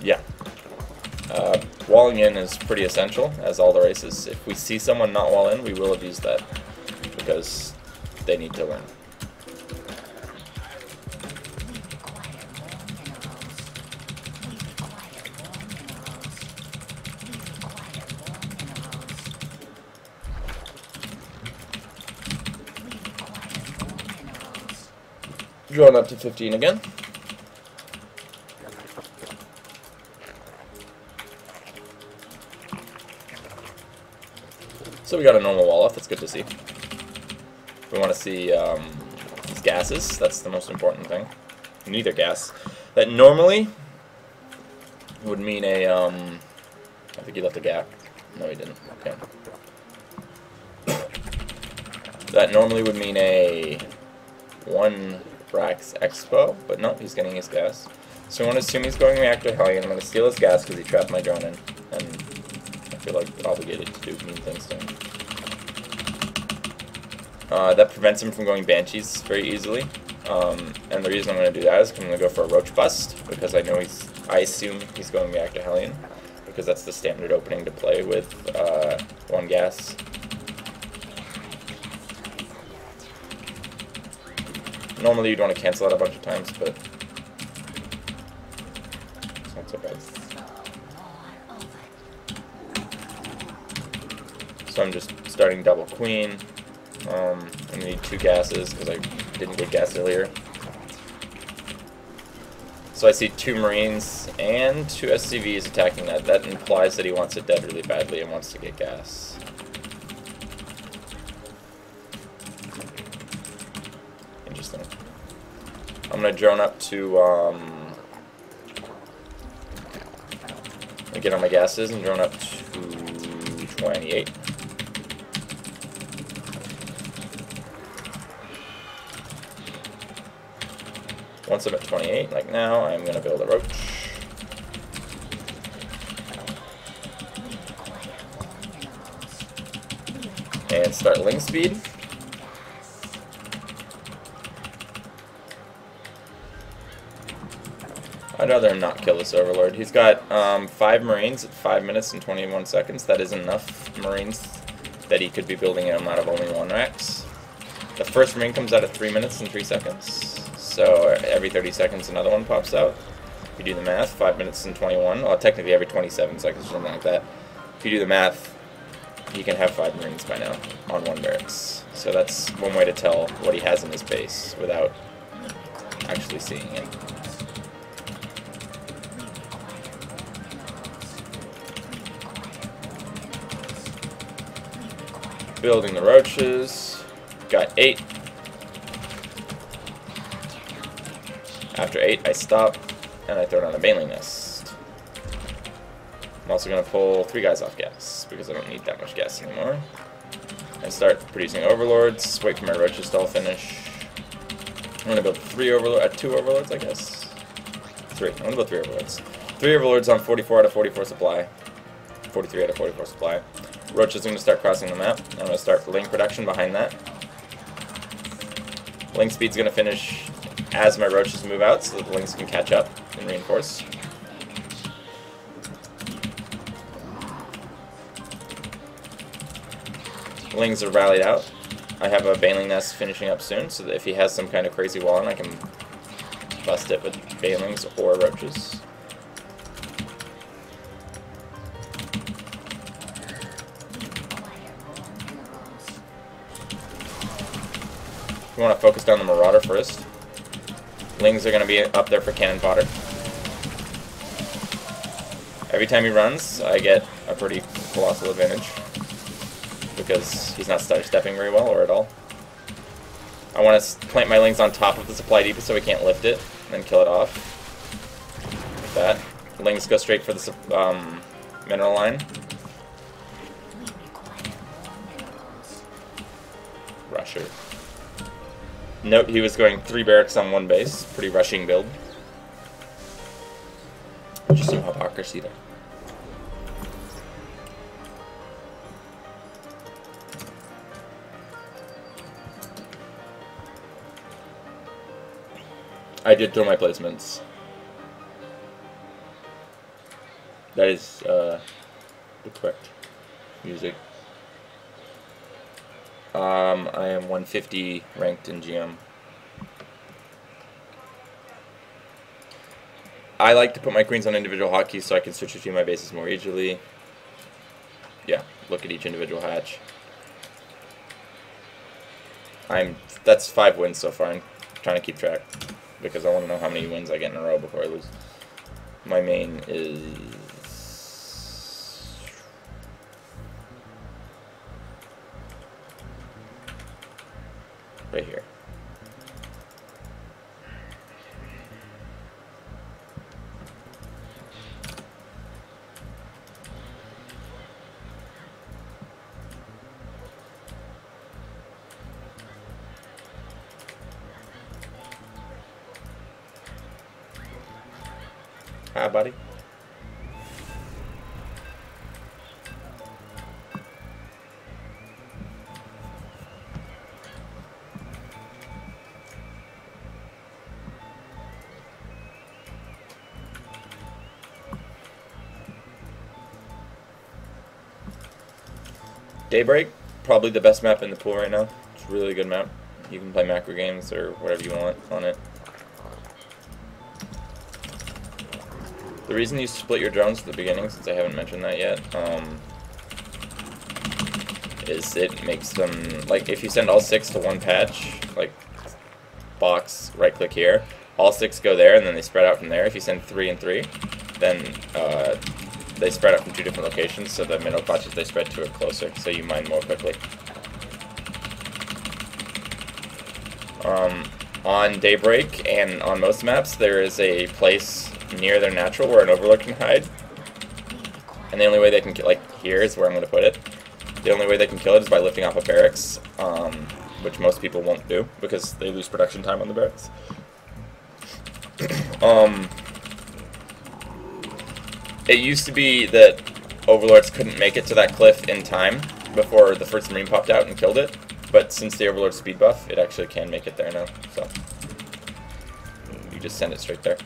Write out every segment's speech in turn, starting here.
Yeah. Walling in is pretty essential, as all the races. If we see someone not wall in, we will abuse that, because they need to learn. Drone up to 15 again. So we got a normal wall off, that's good to see. We want to see these gases, that's the most important thing. Neither gas. That normally would mean a, I think he left a gap. No, he didn't. Okay. That normally would mean a 1 Rax Expo, but no, he's getting his gas. So I want to assume he's going reactor Hellion. I'm going to steal his gas because he trapped my drone in, and I feel like obligated to do mean things to him. That prevents him from going Banshees very easily, and the reason I'm going to do that is because I'm going to go for a Roach Bust, because I know I assume he's going reactor Hellion, because that's the standard opening to play with 1 gas. Normally you'd want to cancel out a bunch of times, but it's not so bad. So I'm just starting double queen. I'm going to need 2 gases because I didn't get gas earlier. So I see 2 Marines and 2 SCVs attacking that. That implies that he wants it dead really badly and wants to get gas. Interesting. I'm going to drone up to, get on my gases and drone up to 28. Once I'm at 28, like now, I'm going to build a Roach. And start Ling speed. I'd rather him not kill this Overlord. He's got 5 Marines at 5 minutes and 21 seconds. That is enough Marines that he could be building him out of only 1 Rax. The first Marine comes out at 3 minutes and 3 seconds. So every 30 seconds another one pops out. If you do the math, 5 minutes and 21. Well, technically every 27 seconds or something like that. If you do the math, he can have 5 Marines by now on 1 barracks. So that's one way to tell what he has in his base without actually seeing it. Building the Roaches. Got 8. After 8, I stop, and I throw down a Baneling Nest. I'm also going to pull 3 guys off gas, because I don't need that much gas anymore. And start producing Overlords, wait for my Roaches to all finish. I'm going to build 2 Overlords, I guess. 3. I'm going to build 3 Overlords. 3 Overlords on 44 out of 44 supply. 43 out of 44 supply. Roaches are going to start crossing the map. I'm going to start Ling production behind that. Ling speed's going to finish as my Roaches move out, so that the Lings can catch up and reinforce. Lings are rallied out. I have a Baneling Nest finishing up soon, so that if he has some kind of crazy wall in, I can bust it with Banelings or Roaches. We want to focus down the Marauder first. Lings are going to be up there for cannon fodder. Every time he runs, I get a pretty colossal advantage, because he's not stepping very well, or at all. I want to plant my Lings on top of the supply depot so we can't lift it, and then kill it off. Like that. Lings go straight for the mineral line. Rusher. Note he was going 3 barracks on 1 base. Pretty rushing build. Just some hypocrisy there. I did throw my placements. That is the correct music. I am 150 ranked in GM. I like to put my queens on individual hotkeys so I can switch between my bases more easily. Yeah, look at each individual hatch. That's 5 wins so far. I'm trying to keep track because I want to know how many wins I get in a row before I lose. My main is right here. Hi, buddy. Daybreak, probably the best map in the pool right now. It's a really good map. You can play macro games or whatever you want on it. The reason you split your drones at the beginning, since I haven't mentioned that yet, is it makes them, like, if you send all 6 to one patch, like, box, right-click here, all 6 go there, and then they spread out from there. If you send 3 and 3, then they spread out from 2 different locations, so the minnow patches, they spread to it closer, so you mine more quickly. On Daybreak and on most maps, there is a place near their natural where an Overlord can hide. And the only way they can kill, like here is where I'm going to put it. The only way they can kill it is by lifting off a barracks, which most people won't do because they lose production time on the barracks. It used to be that Overlords couldn't make it to that cliff in time before the first Marine popped out and killed it, but since the Overlord speed buff, it actually can make it there now, so you just send it straight there.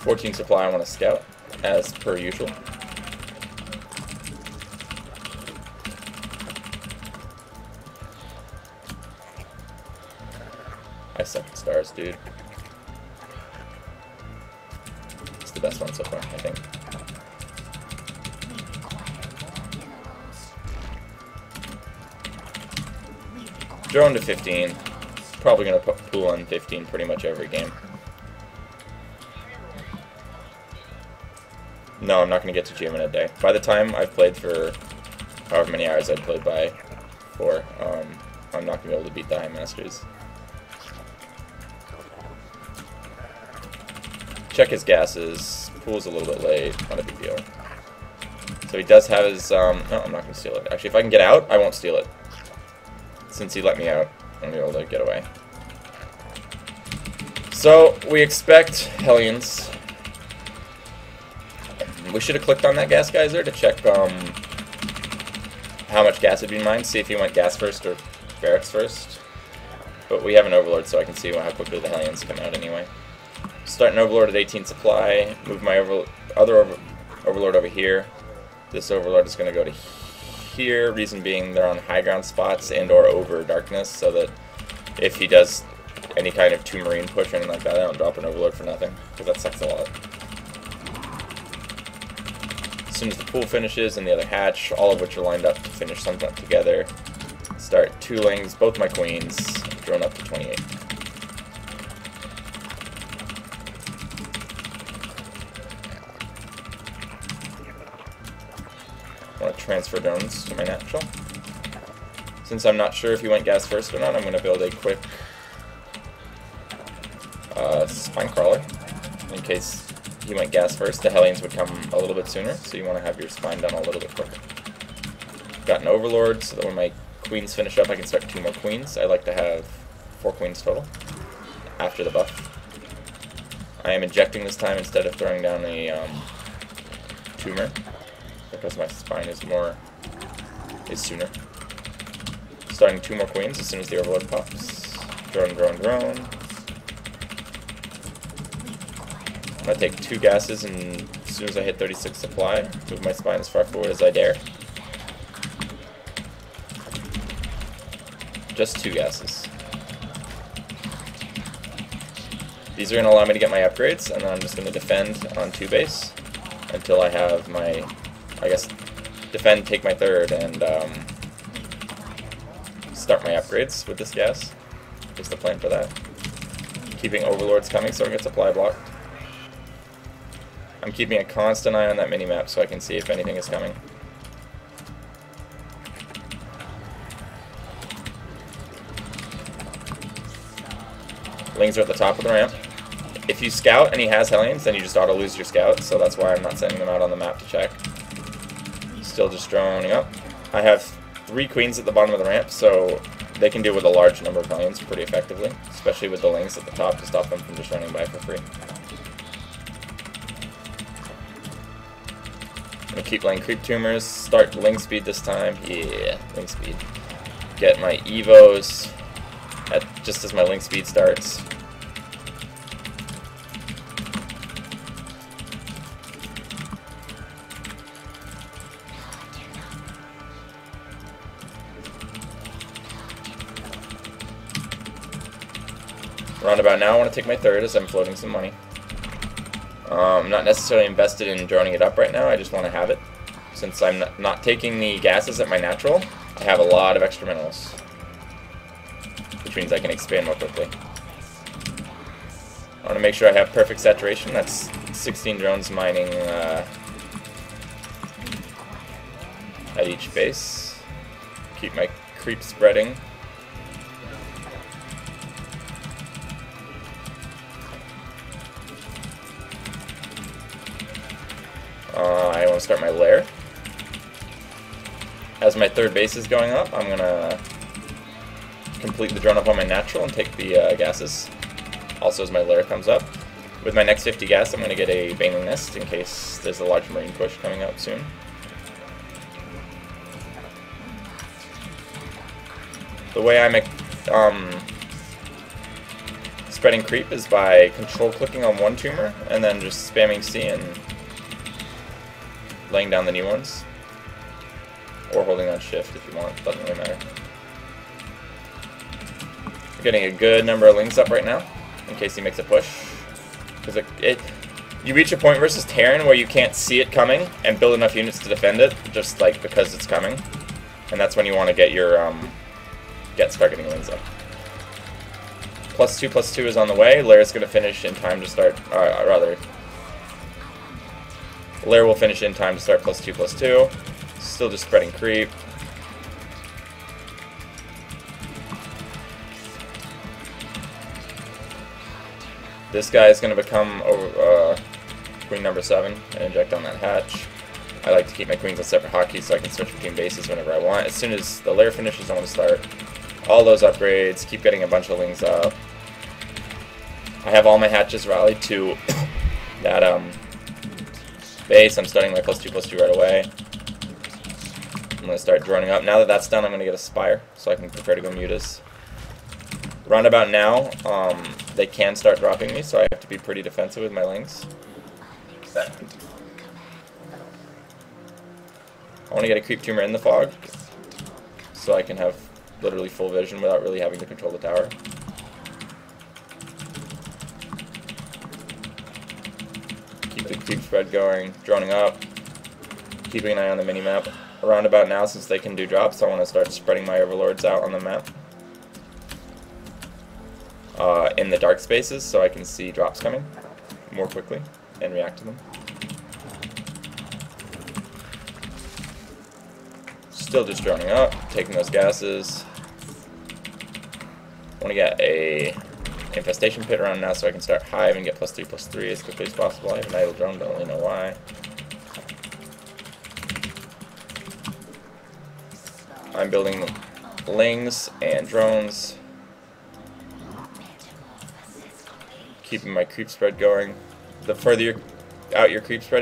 $14 supply I want to scout, as per usual. I suck at stars, dude. It's the best one so far, I think. Drone to 15. Probably going to pool on 15 pretty much every game. No, I'm not going to get to GM in a day. By the time I've played for however many hours I've played by for, I'm not going to be able to beat the High Masters. Check his gases. Pool's a little bit late. Not a big deal. So he does have his, no, I'm not going to steal it. Actually, if I can get out, I won't steal it. Since he let me out, I'm going to be able to get away. So, we expect Hellions. We should have clicked on that gas geyser to check how much gas had been mined, see if he went gas first or barracks first. But we have an Overlord, so I can see how quickly the Hellions come out anyway. Start an Overlord at 18 supply, move my other Overlord over here. This Overlord is going to go to here, reason being they're on high ground spots and or over darkness, so that if he does any kind of 2 Marine push or anything like that, I don't drop an Overlord for nothing, because that sucks a lot. As soon as the pool finishes and the other hatch, all of which are lined up to finish something up together, start 2 lings, both my queens, drone up to 28. I want to transfer drones to my natural. Since I'm not sure if he went gas first or not, I'm going to build a quick spine crawler in case he went gas first. The Hellions would come a little bit sooner, so you want to have your spine done a little bit quicker. Got an Overlord, so that when my queens finish up, I can start 2 more queens. I like to have 4 queens total after the buff. I am injecting this time instead of throwing down a tumor, because my spine is more is sooner. Starting 2 more queens as soon as the Overlord pops. Drone, drone, drone. I'm gonna take 2 gases, and as soon as I hit 36 supply, move my spine as far forward as I dare. Just 2 gases. These are going to allow me to get my upgrades, and then I'm just going to defend on 2 base until I have my, I guess, defend, take my third, and start my upgrades with this gas. Is the plan for that. Keeping Overlords coming so I get supply blocked. I'm keeping a constant eye on that mini-map so I can see if anything is coming. Lings are at the top of the ramp. If you scout and he has Hellions, then you just auto-lose your scouts, so that's why I'm not sending them out on the map to check. Still just droning up. I have 3 queens at the bottom of the ramp, so they can deal with a large number of Hellions pretty effectively, especially with the Lings at the top to stop them from just running by for free. I'm going to keep laying creep tumors, start Ling speed this time. Yeah, Ling speed. Get my Evos just as my Ling speed starts. Roundabout now, I want to take my third as I'm floating some money. I'm not necessarily invested in droning it up right now, I just want to have it. Since I'm not taking the gases at my natural, I have a lot of extra minerals. Which means I can expand more quickly. I want to make sure I have perfect saturation. That's 16 drones mining at each base. Keep my creep spreading. I want to start my lair. As my third base is going up, I'm going to complete the drone up on my natural and take the gases. Also as my lair comes up. With my next 50 gas, I'm going to get a Baneling Nest in case there's a large marine push coming up soon. The way I make spreading creep is by control clicking on one tumor and then just spamming C and laying down the new ones. Or holding on shift if you want, doesn't really matter. We're getting a good number of Lings up right now, in case he makes a push. Because you reach a point versus Terran where you can't see it coming and build enough units to defend it, just like because it's coming. And that's when you want to get your start getting Lings up. +2/+2 is on the way. Lair's going to finish in time to start, Lair will finish in time to start +2/+2. Still just spreading creep. This guy is going to become queen number 7 and inject on that hatch. I like to keep my queens on separate hotkeys so I can switch between bases whenever I want. As soon as the lair finishes, I want to start all those upgrades, keep getting a bunch of Lings up. I have all my hatches rallied to that base. I'm starting my +2/+2 right away. I'm going to start droning up. Now that that's done, I'm going to get a Spire so I can prepare to go Mutas. Roundabout now, they can start dropping me, so I have to be pretty defensive with my Lings. I want to get a creep tumor in the fog so I can have literally full vision without really having to control the tower. Keep the creep spread going, droning up, keeping an eye on the mini-map. Roundabout now, since they can do drops, I want to start spreading my overlords out on the map. In the dark spaces so I can see drops coming more quickly and react to them. Still just droning up, taking those gases. I want to get a infestation pit around now so I can start hive and get +3/+3 as quickly as possible. I have an idle drone, don't really know why. I'm building Lings and drones. Keeping my creep spread going. The further out your creep spread